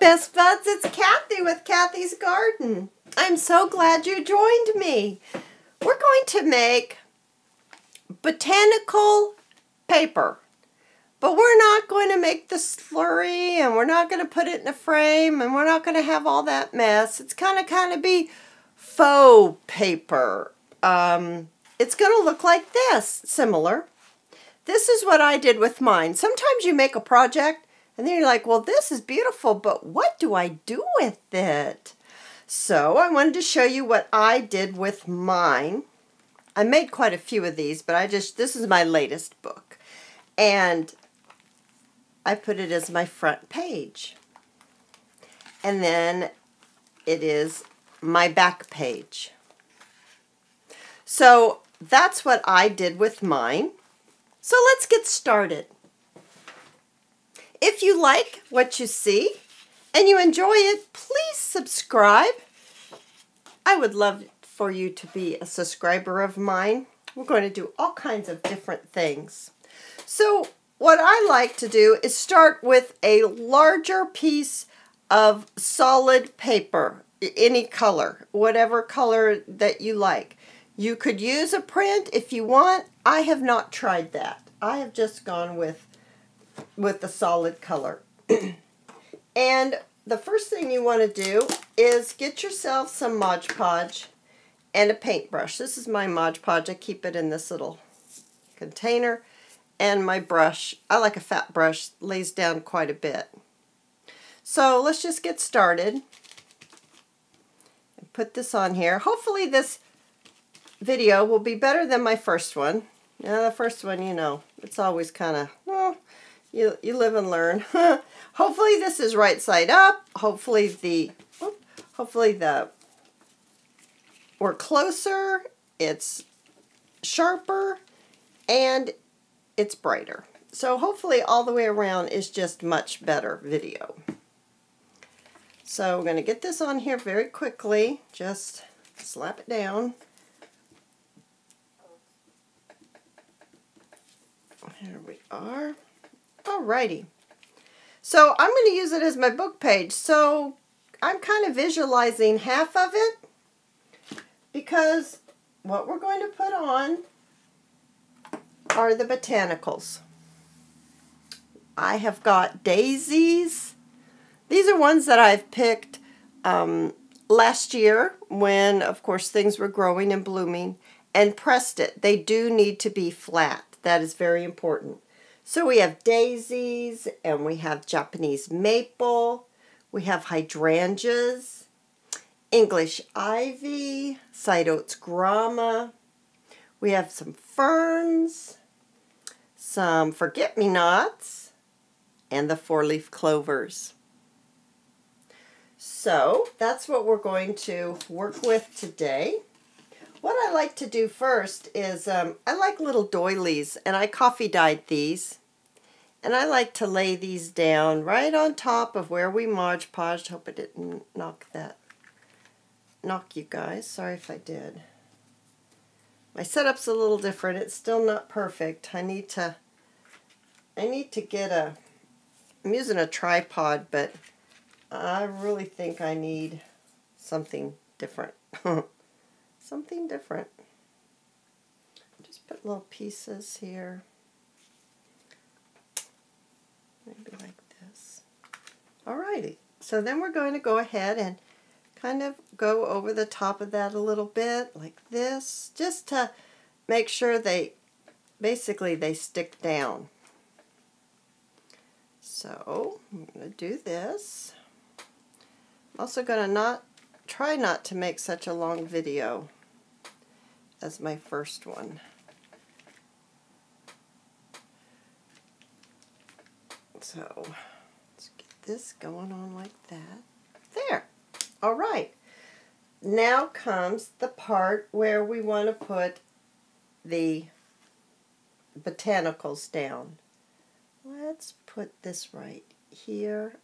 Best Buds, it's Kathy with Kathy's Garden. I'm so glad you joined me. We're going to make botanical paper, but we're not going to make the slurry, and we're not going to put it in a frame, and we're not going to have all that mess. It's kind of be faux paper. It's going to look like this, similar. This is what I did with mine. Sometimes you make a project and then you're like, well, this is beautiful, but what do I do with it? So I wanted to show you what I did with mine. I made quite a few of these, but this is my latest book. And I put it as my front page. And then it is my back page. So that's what I did with mine. So let's get started. If you like what you see and you enjoy it, please subscribe. I would love for you to be a subscriber of mine. We're going to do all kinds of different things. So what I like to do is start with a larger piece of solid paper, any color, whatever color that you like. You could use a print if you want. I have not tried that. I have just gone with the solid color. And the first thing you want to do is get yourself some Mod Podge and a paintbrush. This is my Mod Podge. I keep it in this little container. And my brush, I like a fat brush, lays down quite a bit. So let's just get started and put this on here. Hopefully this video will be better than my first one. Now the first one, you know, it's always kind of, well, you live and learn. Hopefully this is right side up. Hopefully we're closer, it's sharper, and it's brighter. So hopefully all the way around is just much better video. So we're going to get this on here very quickly. Just slap it down. Here we are. Alrighty. So I'm going to use it as my book page. So I'm kind of visualizing half of it because what we're going to put on are the botanicals. I have got daisies. These are ones that I've picked last year when, of course, things were growing and blooming, and pressed it. They do need to be flat. That is very important. So we have daisies, and we have Japanese maple, we have hydrangeas, English ivy, side oats grama, we have some ferns, some forget-me-nots, and the four-leaf clovers. So that's what we're going to work with today. What I like to do first is, I like little doilies, and I coffee dyed these. And I like to lay these down right on top of where we Mod Podged. Hope it didn't knock you guys. Sorry if I did. My setup's a little different. It's still not perfect. I need to get I'm using a tripod, but I really think I need something different. Something different. Just put little pieces here. Maybe like this. Alrighty. So then we're going to go ahead and kind of go over the top of that a little bit, like this, just to make sure they stick down. So I'm going to do this. I'm also going to try not to make such a long video as my first one. So let's get this going on like that. There. All right. Now comes the part where we want to put the botanicals down. Let's put this right here.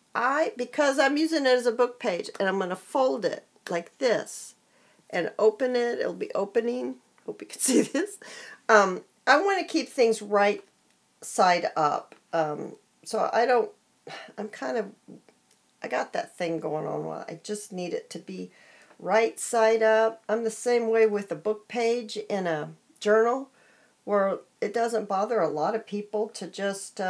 Because I'm using it as a book page, and I'm going to fold it like this and open it. It'll be opening. Hope you can see this. I want to keep things right side up. So I'm kind of I got that thing going on. I just need it to be right side up. I'm the same way with a book page in a journal, where it doesn't bother a lot of people to just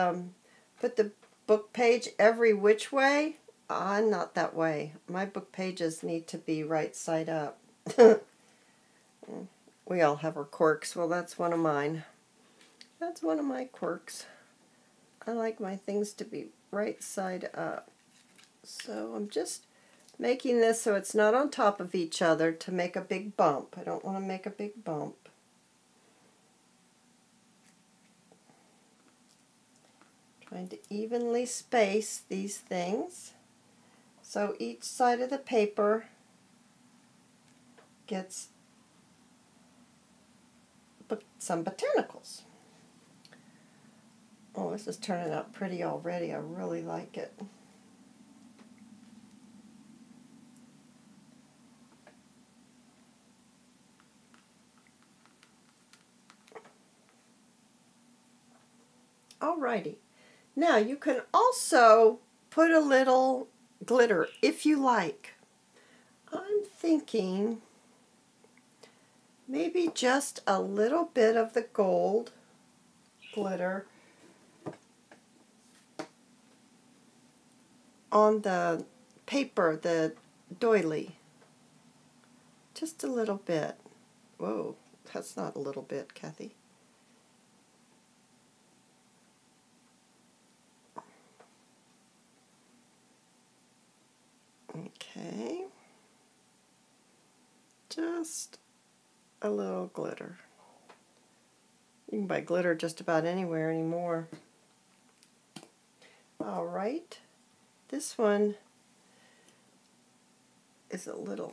put the book page every which way. I'm not that way. My book pages need to be right side up. We all have our quirks. Well, that's one of mine. That's one of my quirks. I like my things to be right side up. So I'm just making this so it's not on top of each other to make a big bump. I don't want to make a big bump. Trying to evenly space these things so each side of the paper gets some botanicals. Oh, this is turning out pretty already. I really like it. Alrighty. Now you can also put a little glitter if you like. I'm thinking maybe just a little bit of the gold glitter on the paper, the doily. Just a little bit. Whoa, that's not a little bit, Kathy. Okay. Just a little glitter. You can buy glitter just about anywhere anymore. All right. This one is a little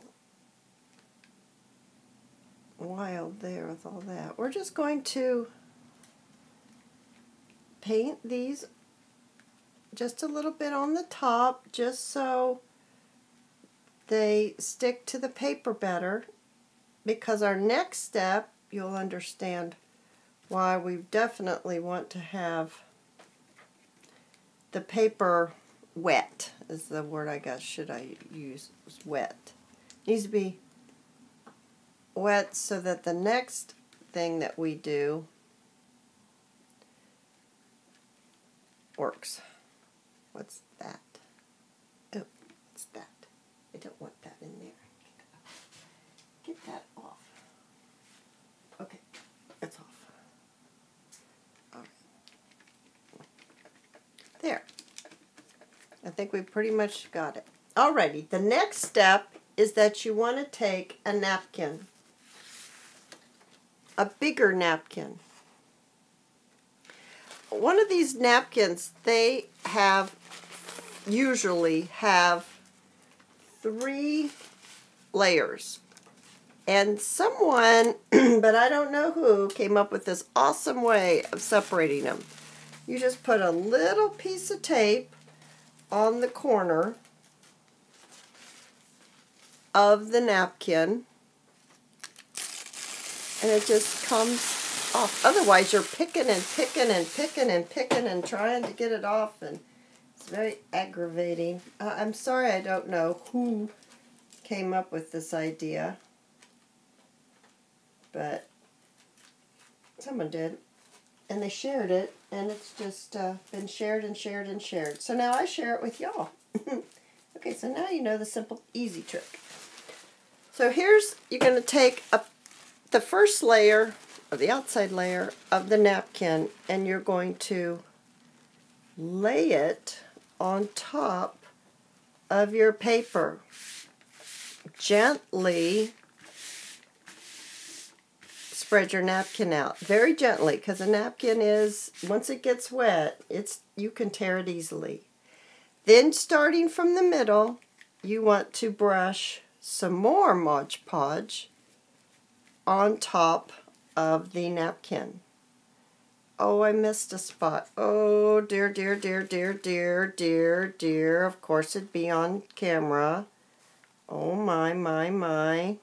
wild there with all that. We're just going to paint these just a little bit on the top, just so they stick to the paper better, because our next step, you'll understand why we definitely want to have the paper wet, is the word I guess should I use, is wet. Needs to be wet so that the next thing that we do works. What's that? Oh, what's that? I don't want that in there. Get that off. Okay, it's off. All right. There. I think we pretty much got it. Alrighty, the next step is that you want to take a napkin, a bigger napkin. One of these napkins, they usually have 3 layers. And someone, but I don't know who, came up with this awesome way of separating them. You just put a little piece of tape on the corner of the napkin, and it just comes off. Otherwise, you're picking and picking and picking and picking and trying to get it off, and it's very aggravating. I'm sorry, I don't know who came up with this idea, but someone did, and they shared it, and it's just been shared and shared and shared. So now I share it with y'all. Okay, so now you know the simple, easy trick. So here's, you're going to take the first layer, or the outside layer, of the napkin, and you're going to lay it on top of your paper. Gently spread your napkin out. Very gently, because a napkin is, once it gets wet, you can tear it easily. Then, starting from the middle, you want to brush some more Mod Podge on top of the napkin. Oh, I missed a spot. Oh, dear, dear, dear, dear, dear, dear, dear. Of course it'd be on camera. Oh, my, my, my.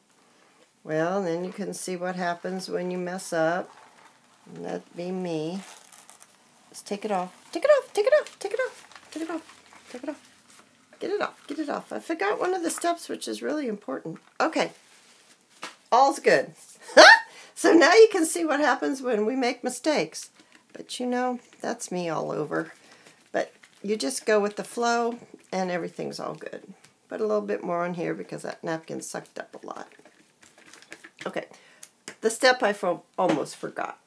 Well, then you can see what happens when you mess up. And that'd be me. Let's take it off. Take it off, take it off, take it off, take it off, take it off. Get it off. Get it off. I forgot one of the steps, which is really important. Okay. All's good. So now you can see what happens when we make mistakes. But you know, that's me all over. But you just go with the flow and everything's all good. Put a little bit more on here because that napkin sucked up a lot. Okay. The step I almost forgot.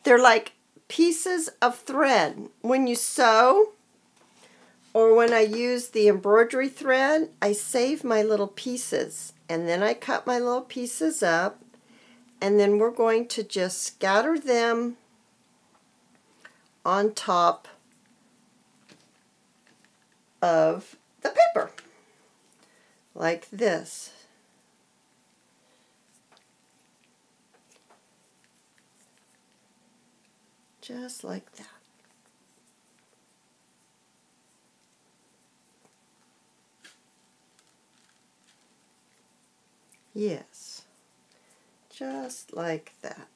They're like pieces of thread. When you sew, or when I use the embroidery thread, I save my little pieces. And then I cut my little pieces up. And then we're going to just scatter them on top of the paper. Like this. Just like that. Yes, just like that.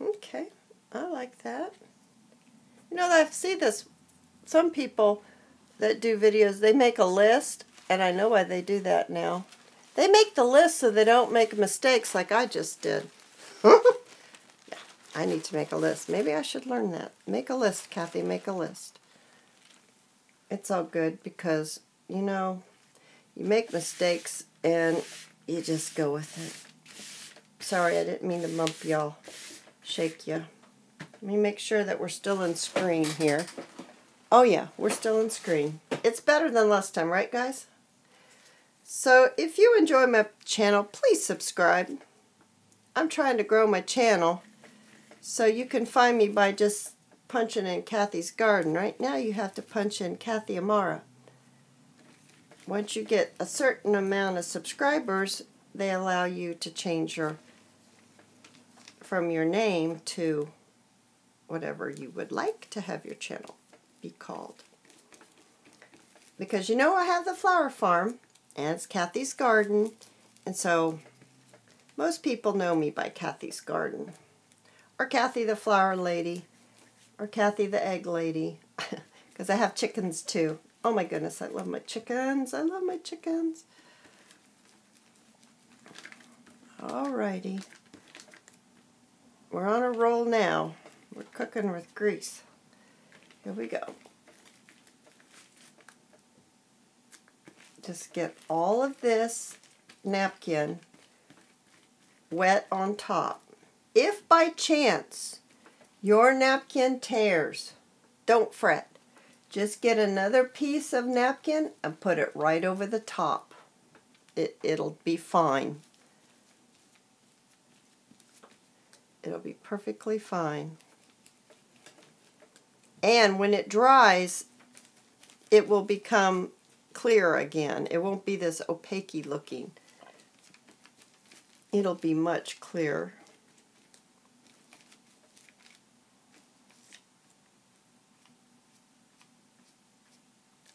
Okay, I like that. You know, I see this, some people that do videos, they make a list, and I know why they do that now. They make the list so they don't make mistakes like I just did. Yeah, I need to make a list. Maybe I should learn that. Make a list, Kathy, make a list. It's all good because, you know, you make mistakes and you just go with it. Sorry, I didn't mean to mump y'all, shake you. Let me make sure that we're still in screen here. Oh yeah, we're still in screen. It's better than last time, right guys? So if you enjoy my channel, please subscribe. I'm trying to grow my channel, so you can find me by just punching in Kathy's Garden. Right now you have to punch in Kathy Amara. Once you get a certain amount of subscribers, they allow you to change from your name to whatever you would like to have your channel be called. Because you know I have the flower farm, and it's Kathy's Garden, and so most people know me by Kathy's Garden. Or Kathy the Flower Lady. Or Kathy the Egg Lady. Because I have chickens too. Oh my goodness, I love my chickens. I love my chickens. Alrighty. We're on a roll now. We're cooking with grease. Here we go. Just get all of this napkin wet on top. If by chance your napkin tears, don't fret. Just get another piece of napkin and put it right over the top. It'll be fine. It'll be perfectly fine. And when it dries, it will become clear again. It won't be this opaque looking. It'll be much clearer.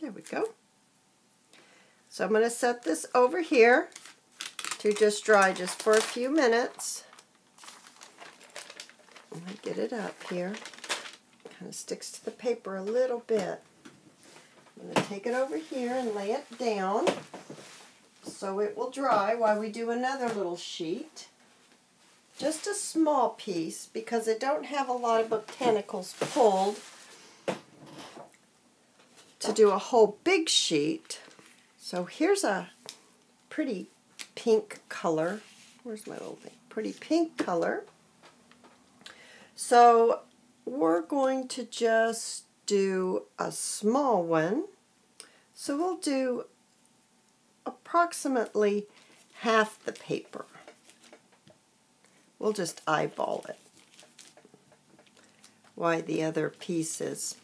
There we go. So I'm going to set this over here to just dry just for a few minutes. I'm going to get it up here. Kind of sticks to the paper a little bit. I'm going to take it over here and lay it down so it will dry while we do another little sheet. Just a small piece because I don't have a lot of botanicals pulled to do a whole big sheet. So here's a pretty pink color. Where's my little thing? Pretty pink color. So we're going to just do a small one. So we'll do approximately half the paper. We'll just eyeball it. Why the other piece is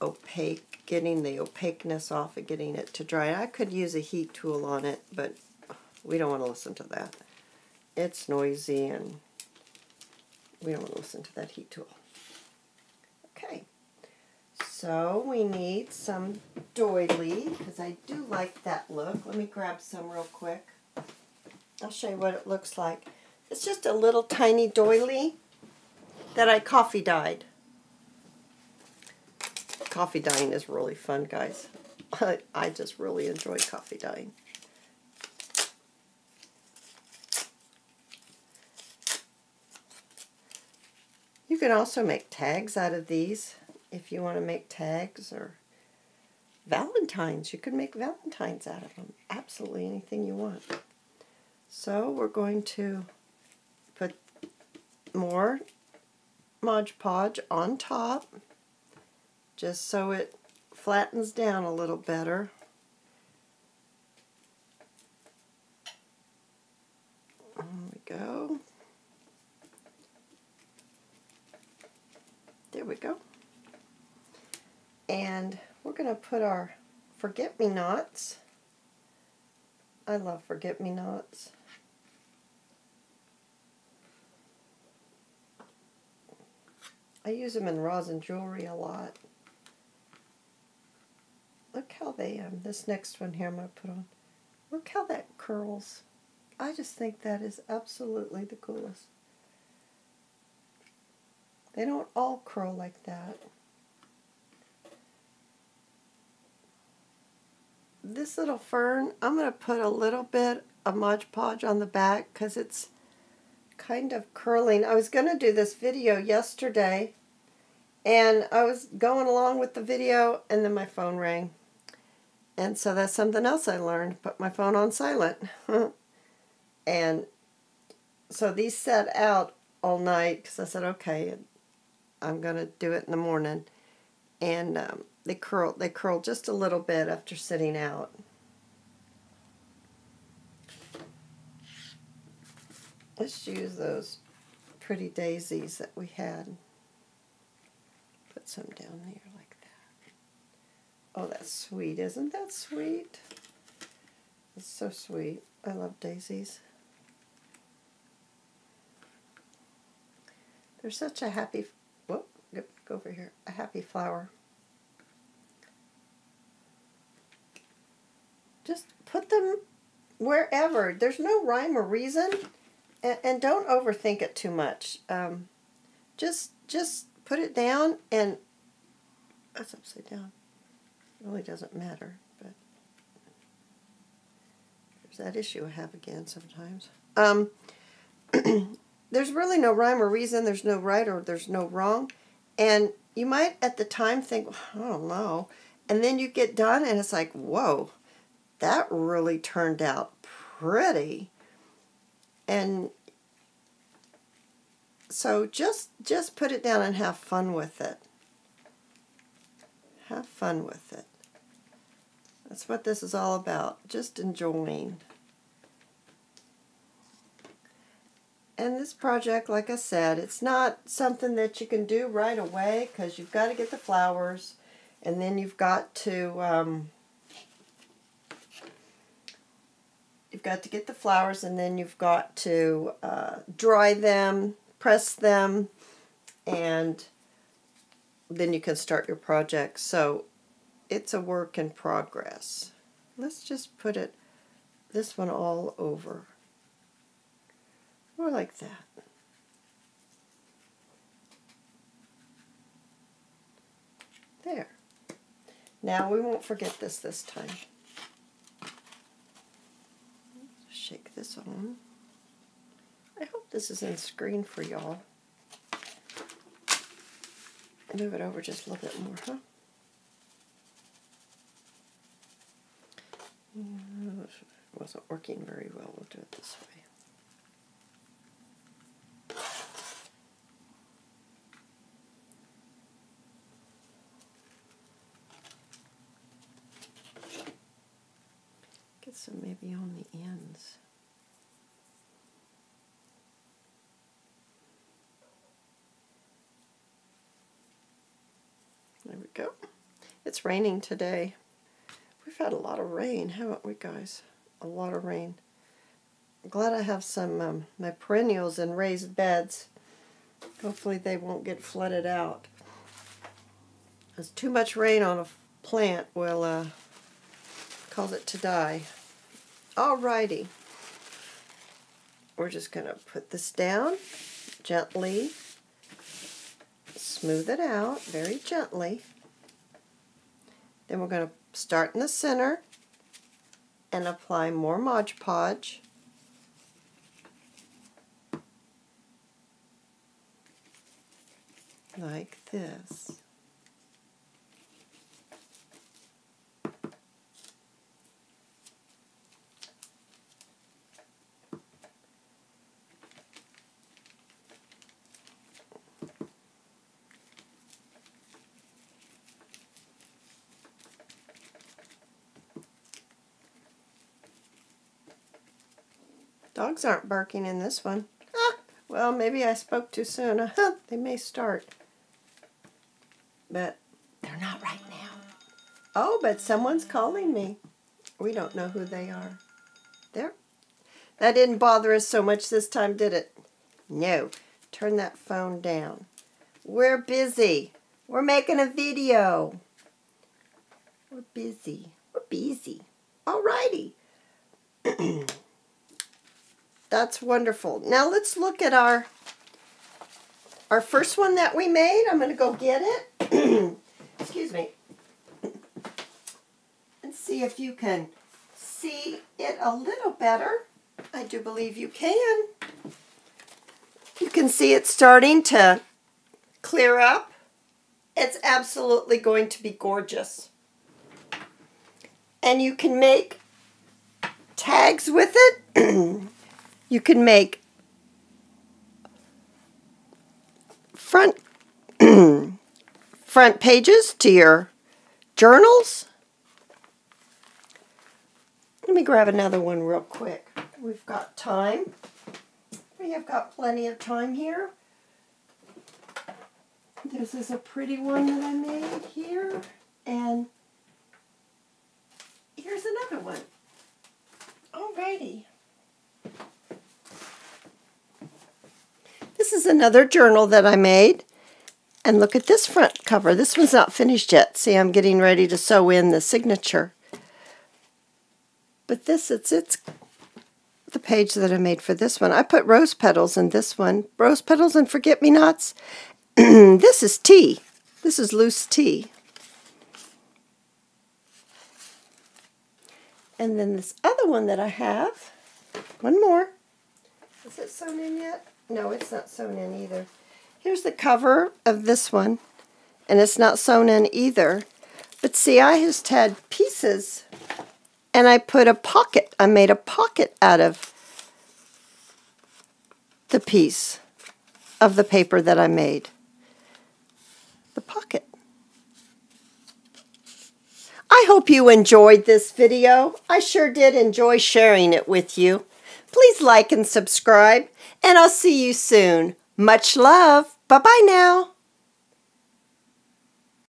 opaque, getting the opaqueness off and getting it to dry. I could use a heat tool on it, but we don't want to listen to that. It's noisy and we don't want to listen to that heat tool. Okay, so we need some doily because I do like that look. Let me grab some real quick. I'll show you what it looks like. It's just a little tiny doily that I coffee dyed. Coffee dyeing is really fun, guys. I just really enjoy coffee dyeing. You can also make tags out of these if you want to make tags, or Valentines. You could make Valentines out of them. Absolutely anything you want. So we're going to put more Mod Podge on top, just so it flattens down a little better. There we go. There we go. And we're going to put our forget-me-nots. I love forget-me-nots. I use them in rosin jewelry a lot. Look how they, this next one here I'm going to put on. Look how that curls. I just think that is absolutely the coolest. They don't all curl like that. This little fern, I'm going to put a little bit of Mod Podge on the back because it's kind of curling. I was going to do this video yesterday, and I was going along with the video, and then my phone rang. And so that's something else I learned, put my phone on silent. And so these sat out all night because I said, okay, I'm going to do it in the morning. And they curl just a little bit after sitting out. Let's use those pretty daisies that we had. Put some down here like that. Oh, that's sweet. Isn't that sweet? It's so sweet. I love daisies. They're such a happy, whoop, go over here, a happy flower. Just put them wherever. There's no rhyme or reason, and don't overthink it too much. Just put it down, and that's upside down. It really doesn't matter, but there's that issue I have again sometimes. There's really no rhyme or reason. There's no right or there's no wrong. And you might at the time think, well, I don't know. And then you get done and it's like, whoa, that really turned out pretty. And so just put it down and have fun with it. Have fun with it. That's what this is all about. Just enjoying. And this project, like I said, it's not something that you can do right away because you've got to get the flowers, and then you've got to get the flowers, and then you've got to dry them, press them, and then you can start your project. So it's a work in progress. Let's just put this one all over. Or like that. There. Now we won't forget this time. Shake this on. I hope this is in screen for y'all. Move it over just a little bit more, huh? It wasn't working very well. We'll do it this way. Get some maybe on the ends. There we go. It's raining today. We've had a lot of rain, haven't we, guys? A lot of rain. I'm glad I have some my perennials in raised beds. Hopefully they won't get flooded out. Because too much rain on a plant will cause it to die. Alrighty. we're just going to put this down gently, smooth it out very gently. Then we're going to start in the center and apply more Mod Podge. Like this. Dogs aren't barking in this one. Ah, well, maybe I spoke too soon. They may start. But they're not right now. Oh, but someone's calling me. We don't know who they are. There. That didn't bother us so much this time, did it? No. Turn that phone down. We're busy. We're making a video. We're busy. We're busy. Alrighty. That's wonderful. Now let's look at our first one that we made. I'm going to go get it. Excuse me. And see if you can see it a little better. I do believe you can. You can see it starting to clear up. It's absolutely going to be gorgeous. And you can make tags with it. You can make front pages to your journals. Let me grab another one real quick. We've got time. We have got plenty of time here. This is a pretty one that I made here. And here's another one. Alrighty. This is another journal that I made. And look at this front cover. This one's not finished yet. See, I'm getting ready to sew in the signature. But this, it's the page that I made for this one. I put rose petals in this one. Rose petals and forget-me-nots. This is tea. This is loose tea. And then this other one that I have, one more. Is it sewn in yet? No, it's not sewn in either. Here's the cover of this one, and it's not sewn in either. But see, I just had pieces, and I put a pocket. I made a pocket out of the piece of the paper that I made. The pocket. I hope you enjoyed this video. I sure did enjoy sharing it with you. Please like and subscribe, and I'll see you soon. Much love. Bye-bye now.